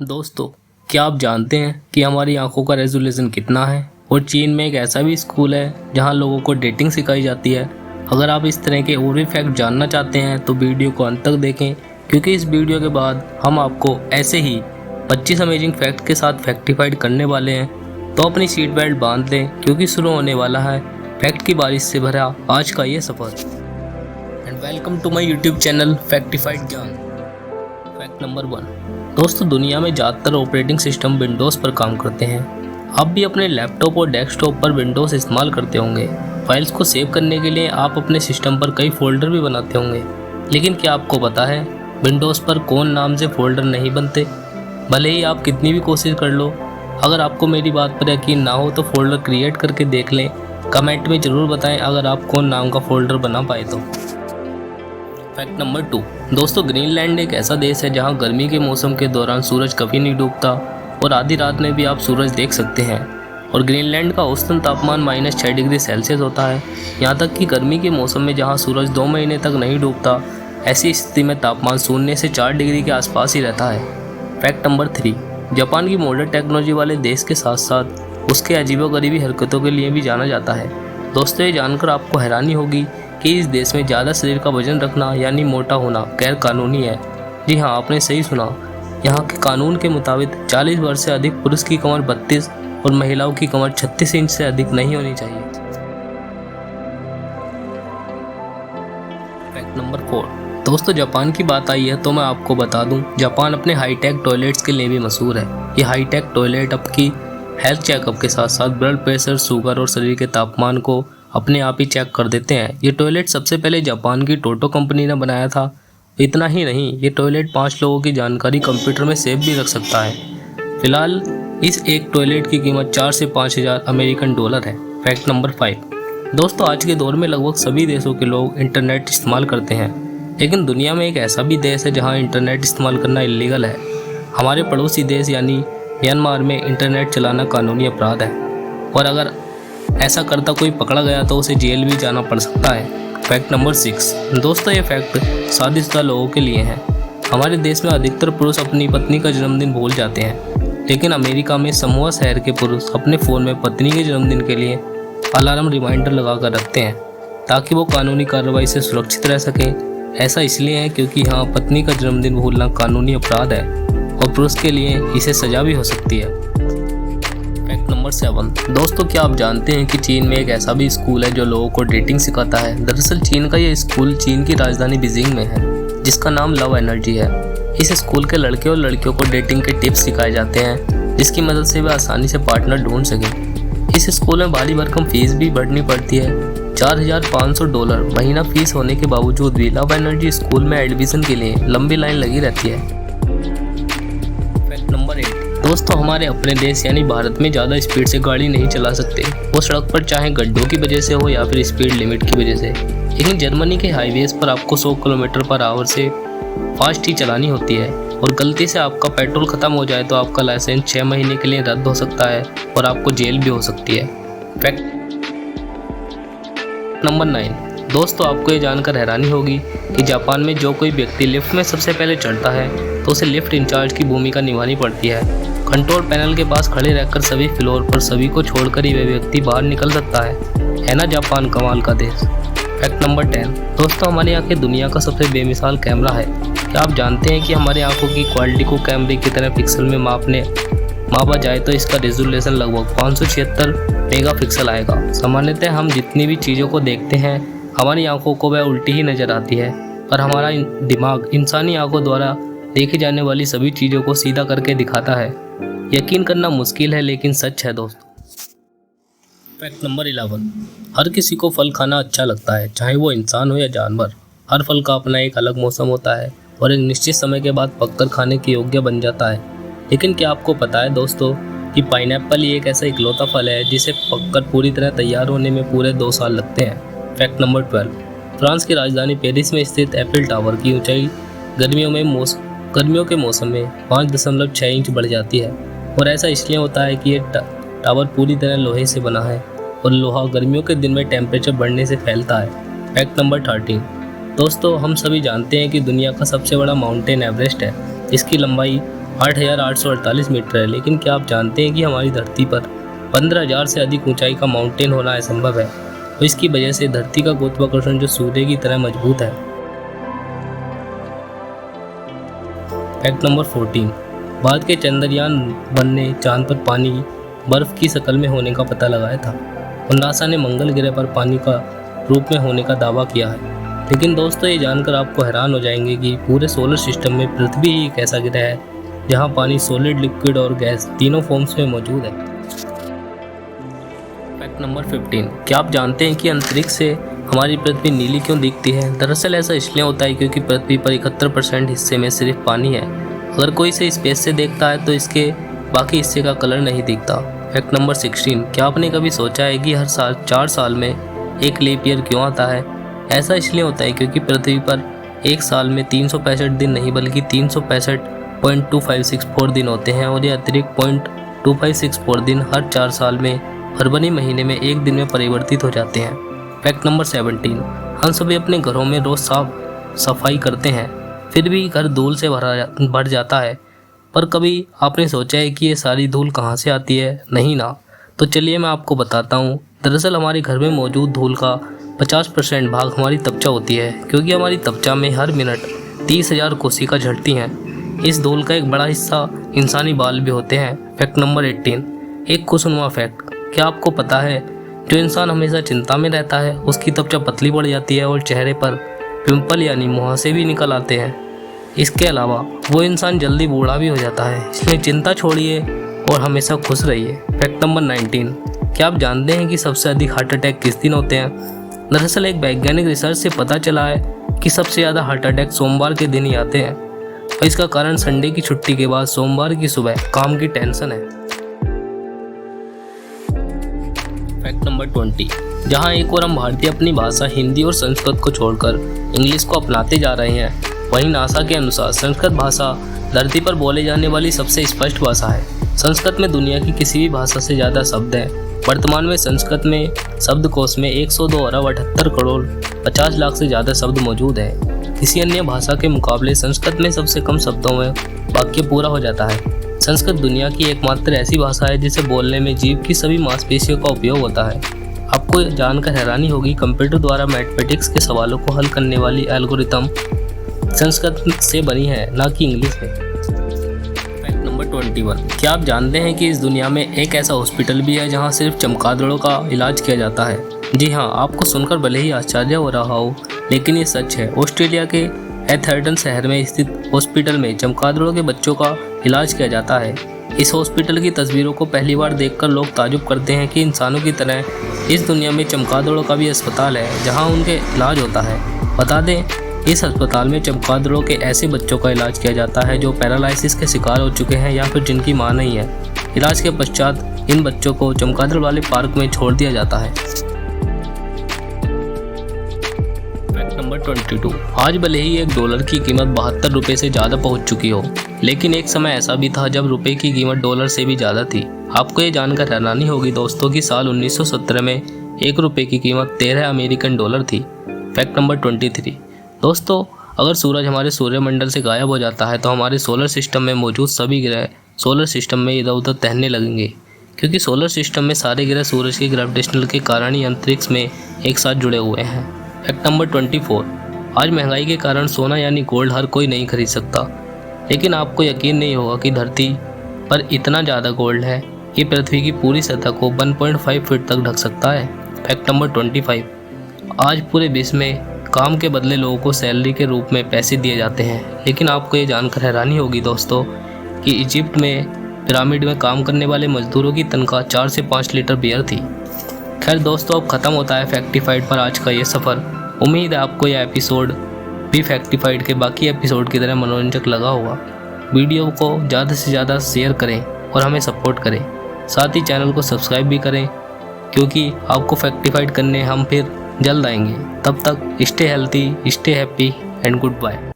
दोस्तों, क्या आप जानते हैं कि हमारी आंखों का रेजोल्यूशन कितना है? और चीन में एक ऐसा भी स्कूल है जहां लोगों को डेटिंग सिखाई जाती है। अगर आप इस तरह के और भी फैक्ट जानना चाहते हैं तो वीडियो को अंत तक देखें, क्योंकि इस वीडियो के बाद हम आपको ऐसे ही 25 अमेजिंग फैक्ट के साथ फैक्टिफाइड करने वाले हैं। तो अपनी सीट बेल्ट बांध दें, क्योंकि शुरू होने वाला है फैक्ट की बारिश से भरा आज का ये सफ़र। And welcome to my YouTube channel factified Gyan. Fact number 1। दोस्तों, दुनिया में ज़्यादातर ऑपरेटिंग सिस्टम विंडोज़ पर काम करते हैं। आप भी अपने लैपटॉप और डेस्कटॉप पर विंडोज़ इस्तेमाल करते होंगे। फाइल्स को सेव करने के लिए आप अपने सिस्टम पर कई फोल्डर भी बनाते होंगे। लेकिन क्या आपको पता है विंडोज़ पर कौन नाम से फोल्डर नहीं बनते? भले ही आप कितनी भी कोशिश कर लो। अगर आपको मेरी बात पर यकीन ना हो तो फोल्डर क्रिएट करके देख लें। कमेंट में ज़रूर बताएं अगर आप कौन नाम का फोल्डर बना पाए तो। Fact number 2। दोस्तों, ग्रीनलैंड एक ऐसा देश है जहां गर्मी के मौसम के दौरान सूरज कभी नहीं डूबता और आधी रात में भी आप सूरज देख सकते हैं। और ग्रीनलैंड का औसतन तापमान -6 डिग्री सेल्सियस होता है। यहाँ तक कि गर्मी के मौसम में जहाँ सूरज 2 महीने तक नहीं डूबता, ऐसी स्थिति में तापमान 0 से 4 डिग्री के आसपास ही रहता है। Fact number 3। जापान की मॉडर्न टेक्नोलॉजी वाले देश के साथ साथ उसके अजीबोगरीबी हरकतों के लिए भी जाना जाता है। दोस्तों, ये जानकर आपको हैरानी होगी कि इस देश में ज़्यादा शरीर का वजन रखना यानी मोटा होना गैर कानूनी है। जी हाँ, आपने सही सुना। यहाँ के कानून के मुताबिक 40 वर्ष से अधिक पुरुष की कमर 32 और महिलाओं की कमर 36 इंच से अधिक नहीं होनी चाहिए। Fact number 4। दोस्तों, जापान की बात आई है तो मैं आपको बता दूं, जापान अपने हाईटेक टॉयलेट्स के लिए भी मशहूर है। ये हाईटेक टॉयलेट आपकी हेल्थ चेकअप के साथ साथ ब्लड प्रेशर, शुगर और शरीर के तापमान को अपने आप ही चेक कर देते हैं। ये टॉयलेट सबसे पहले जापान की टोटो कंपनी ने बनाया था। इतना ही नहीं, ये टॉयलेट 5 लोगों की जानकारी कंप्यूटर में सेव भी रख सकता है। फिलहाल इस एक टॉयलेट की कीमत 4 से 5 हज़ार अमेरिकन डॉलर है। Fact number 5। दोस्तों, आज के दौर में लगभग सभी देशों के लोग इंटरनेट इस्तेमाल करते हैं, लेकिन दुनिया में एक ऐसा भी देश है जहाँ इंटरनेट इस्तेमाल करना इलीगल है। हमारे पड़ोसी देश यानी म्यांमार में इंटरनेट चलाना कानूनी अपराध है, और अगर ऐसा करता कोई पकड़ा गया तो उसे जेल भी जाना पड़ सकता है। Fact number 6। दोस्तों, ये फैक्ट शादीशुदा लोगों के लिए है। हमारे देश में अधिकतर पुरुष अपनी पत्नी का जन्मदिन भूल जाते हैं, लेकिन अमेरिका में समूह शहर के पुरुष अपने फ़ोन में पत्नी के जन्मदिन के लिए अलार्म रिमाइंडर लगा कर रखते हैं, ताकि वो कानूनी कार्रवाई से सुरक्षित रह सके। ऐसा इसलिए है क्योंकि यहाँ पत्नी का जन्मदिन भूलना कानूनी अपराध है और पुरुष के लिए इसे सजा भी हो सकती है। Fact number 7। दोस्तों, क्या आप जानते हैं कि चीन में एक ऐसा भी स्कूल है जो लोगों को डेटिंग सिखाता है? दरअसल चीन का ये स्कूल चीन की राजधानी बीजिंग में है, जिसका नाम लव एनर्जी है। इस स्कूल के लड़के और लड़कियों को डेटिंग के टिप्स सिखाए जाते हैं, जिसकी मदद से वे आसानी से पार्टनर ढूंढ सकें। इस स्कूल में भारी भरकम फीस भी भरनी पड़ती है। $4,500 महीना फीस होने के बावजूद भी लव एनर्जी स्कूल में एडमिशन के लिए लंबी लाइन लगी रहती है। Fact number 8। दोस्तों, हमारे अपने देश यानी भारत में ज़्यादा स्पीड से गाड़ी नहीं चला सकते, वो सड़क पर चाहे गड्ढों की वजह से हो या फिर स्पीड लिमिट की वजह से। लेकिन जर्मनी के हाईवेज पर आपको 100 किलोमीटर पर आवर से फास्ट ही चलानी होती है, और गलती से आपका पेट्रोल ख़त्म हो जाए तो आपका लाइसेंस 6 महीने के लिए रद्द हो सकता है और आपको जेल भी हो सकती है। Fact number 9। दोस्तों, आपको ये जानकर हैरानी होगी कि जापान में जो कोई व्यक्ति लिफ्ट में सबसे पहले चढ़ता है तो उसे लिफ्ट इंचार्ज की भूमिका निभानी पड़ती है। कंट्रोल पैनल के पास खड़े रहकर सभी फ्लोर पर सभी को छोड़कर ही वह व्यक्ति बाहर निकल सकता है ना जापान कमाल का देश। Fact number 10। दोस्तों, हमारी आंखें दुनिया का सबसे बेमिसाल कैमरा है। क्या आप जानते हैं कि हमारी आंखों की क्वालिटी को कैमरे की तरह पिक्सल में मापा जाए तो इसका रेजोल्यूशन लगभग 576 मेगापिक्सल आएगा। सामान्यतः हम जितनी भी चीज़ों को देखते हैं हमारी आंखों को वह उल्टी ही नज़र आती है, पर हमारा दिमाग इंसानी आंखों द्वारा देखी जाने वाली सभी चीज़ों को सीधा करके दिखाता है। यकीन करना मुश्किल है लेकिन सच है दोस्तों। Fact number 11। हर किसी को फल खाना अच्छा लगता है, चाहे वो इंसान हो या जानवर। हर फल का अपना एक अलग मौसम होता है और एक निश्चित समय के बाद पककर खाने के योग्य बन जाता है। लेकिन क्या आपको पता है दोस्तों कि पाइनएप्पल ही एक ऐसा इकलौता फल है जिसे पककर पूरी तरह तैयार होने में पूरे 2 साल लगते हैं। Fact number 12। फ्रांस की राजधानी पेरिस में स्थित एफिल टावर की ऊंचाई गर्मियों के मौसम में 5.6 इंच बढ़ जाती है, और ऐसा इसलिए होता है कि यह टावर पूरी तरह लोहे से बना है और लोहा गर्मियों के दिन में टेम्परेचर बढ़ने से फैलता है। Fact number 13। दोस्तों, हम सभी जानते हैं कि दुनिया का सबसे बड़ा माउंटेन एवरेस्ट है, जिसकी लंबाई 8,848 मीटर है। लेकिन क्या आप जानते हैं कि हमारी धरती पर 15,000 से अधिक ऊंचाई का माउंटेन होना असंभव है। तो इसकी वजह से धरती का गुरुत्वाकर्षण जो सूर्य की तरह मजबूत है। फैक्ट नंबर 14, भारत के चंद्रयान 1 ने चांद पर पानी बर्फ की शक्ल में होने का पता लगाया था और नासा ने मंगल ग्रह पर पानी का रूप में होने का दावा किया है। लेकिन दोस्तों, ये जानकर आपको हैरान हो जाएंगे कि पूरे सोलर सिस्टम में पृथ्वी ही एक ऐसा ग्रह है जहां पानी सॉलिड, लिक्विड और गैस तीनों फॉर्म्स में मौजूद है। फैक्ट नंबर 15, क्या आप जानते हैं कि अंतरिक्ष से हमारी पृथ्वी नीली क्यों दिखती है? दरअसल ऐसा इसलिए होता है क्योंकि पृथ्वी पर 71% हिस्से में सिर्फ पानी है। अगर कोई इसे स्पेस से देखता है तो इसके बाकी हिस्से का कलर नहीं दिखता। फैक्ट नंबर 16, क्या आपने कभी सोचा है कि हर साल 4 साल में एक लीप ईयर क्यों आता है? ऐसा इसलिए होता है क्योंकि पृथ्वी पर एक साल में 365 दिन नहीं बल्कि 365.2564 दिन होते हैं और ये अतिरिक्त 0.2564 दिन हर 4 साल में फरवरी महीने में एक दिन में परिवर्तित हो जाते हैं। फैक्ट नंबर 17, हम सभी अपने घरों में रोज साफ सफाई करते हैं, फिर भी घर धूल से भर जाता है। पर कभी आपने सोचा है कि ये सारी धूल कहाँ से आती है? नहीं ना। तो चलिए मैं आपको बताता हूँ। दरअसल हमारे घर में मौजूद धूल का 50% भाग हमारी त्वचा होती है, क्योंकि हमारी त्वचा में हर मिनट 30,000 कोशिका झड़ती हैं। इस धूल का एक बड़ा हिस्सा इंसानी बाल भी होते हैं। फैक्ट नंबर 18, एक खुशनुमा फैक्ट, क्या आपको पता है जो इंसान हमेशा चिंता में रहता है उसकी त्वचा पतली पड़ जाती है और चेहरे पर पिंपल यानी मुहासे भी निकल आते हैं। इसके अलावा वो इंसान जल्दी बूढ़ा भी हो जाता है। इसलिए चिंता छोड़िए और हमेशा खुश रहिए। फैक्ट नंबर 19, क्या आप जानते हैं कि सबसे अधिक हार्ट अटैक किस दिन होते हैं? दरअसल एक वैज्ञानिक रिसर्च से पता चला है कि सबसे ज़्यादा हार्ट अटैक सोमवार के दिन ही आते हैं और इसका कारण संडे की छुट्टी के बाद सोमवार की सुबह काम की टेंशन है। फैक्ट नंबर 20, जहां एक और हम भारतीय अपनी भाषा हिंदी और संस्कृत को छोड़कर इंग्लिश को अपनाते जा रहे हैं, वहीं नासा के अनुसार संस्कृत भाषा धरती पर बोले जाने वाली सबसे स्पष्ट भाषा है। संस्कृत में दुनिया की किसी भी भाषा से ज़्यादा शब्द हैं। वर्तमान में संस्कृत में शब्दकोश में 102 अरब 78 करोड़ 50 लाख से ज़्यादा शब्द मौजूद हैं। किसी अन्य भाषा के मुकाबले संस्कृत में सबसे कम शब्दों में वाक्य पूरा हो जाता है। संस्कृत दुनिया की एकमात्र ऐसी भाषा है जिसे बोलने में जीभ की सभी मांसपेशियों का उपयोग होता है। आपको जानकर हैरानी होगी, कंप्यूटर द्वारा मैथमेटिक्स के सवालों को हल करने वाली एल्गोरिथम संस्कृत से बनी है, ना कि इंग्लिश में। फैक्ट नंबर 21, क्या आप जानते हैं कि इस दुनिया में एक ऐसा हॉस्पिटल भी है जहां सिर्फ चमगादड़ों का इलाज किया जाता है? जी हाँ, आपको सुनकर भले ही आश्चर्य हो रहा हो, लेकिन ये सच है। ऑस्ट्रेलिया के एथर्टन शहर में स्थित हॉस्पिटल में चमगादड़ों के बच्चों का इलाज किया जाता है। इस हॉस्पिटल की तस्वीरों को पहली बार देखकर लोग ताजुब करते हैं कि इंसानों की तरह इस दुनिया में चमगादड़ों का भी अस्पताल है जहां उनके इलाज होता है। बता दें, इस अस्पताल में चमगादड़ों के ऐसे बच्चों का इलाज किया जाता है जो पैरालिसिस के शिकार हो चुके हैं या फिर जिनकी मां नहीं है। इलाज के पश्चात इन बच्चों को चमगादड़ वाले पार्क में छोड़ दिया जाता है। फैक्ट नंबर 22, आज भले ही $1 की कीमत 72 रुपये से ज़्यादा पहुंच चुकी हो, लेकिन एक समय ऐसा भी था जब रुपये की कीमत डॉलर से भी ज़्यादा थी। आपको ये जानकर हैरानी होगी दोस्तों कि साल 1917 में $1 की कीमत 13 अमेरिकन डॉलर थी। फैक्ट नंबर 23, दोस्तों, अगर सूरज हमारे सूर्यमंडल से गायब हो जाता है तो हमारे सोलर सिस्टम में मौजूद सभी ग्रह सोलर सिस्टम में इधर उधर तैरने लगेंगे, क्योंकि सोलर सिस्टम में सारे ग्रह सूरज के ग्रेविटेशनल के कारण ही अंतरिक्ष में एक साथ जुड़े हुए हैं। फैक्ट नंबर 24, आज महंगाई के कारण सोना यानी गोल्ड हर कोई नहीं खरीद सकता, लेकिन आपको यकीन नहीं होगा कि धरती पर इतना ज़्यादा गोल्ड है कि पृथ्वी की पूरी सतह को 1.5 फीट तक ढक सकता है। फैक्ट नंबर 25, आज पूरे विश्व में काम के बदले लोगों को सैलरी के रूप में पैसे दिए जाते हैं, लेकिन आपको ये जानकर हैरानी होगी दोस्तों कि इजिप्ट में पिरामिड में काम करने वाले मजदूरों की तनख्वाह 4 से 5 लीटर बियर थी। खैर दोस्तों, अब ख़त्म होता है फैक्टिफाइड पर आज का ये सफ़र। उम्मीद है आपको यह एपिसोड भी फैक्टिफाइड के बाकी एपिसोड की तरह मनोरंजक लगा होगा। वीडियो को ज़्यादा से ज़्यादा शेयर करें और हमें सपोर्ट करें। साथ ही चैनल को सब्सक्राइब भी करें, क्योंकि आपको फैक्टिफाइड करने हम फिर जल्द आएंगे। तब तक stay healthy, stay happy and good bye.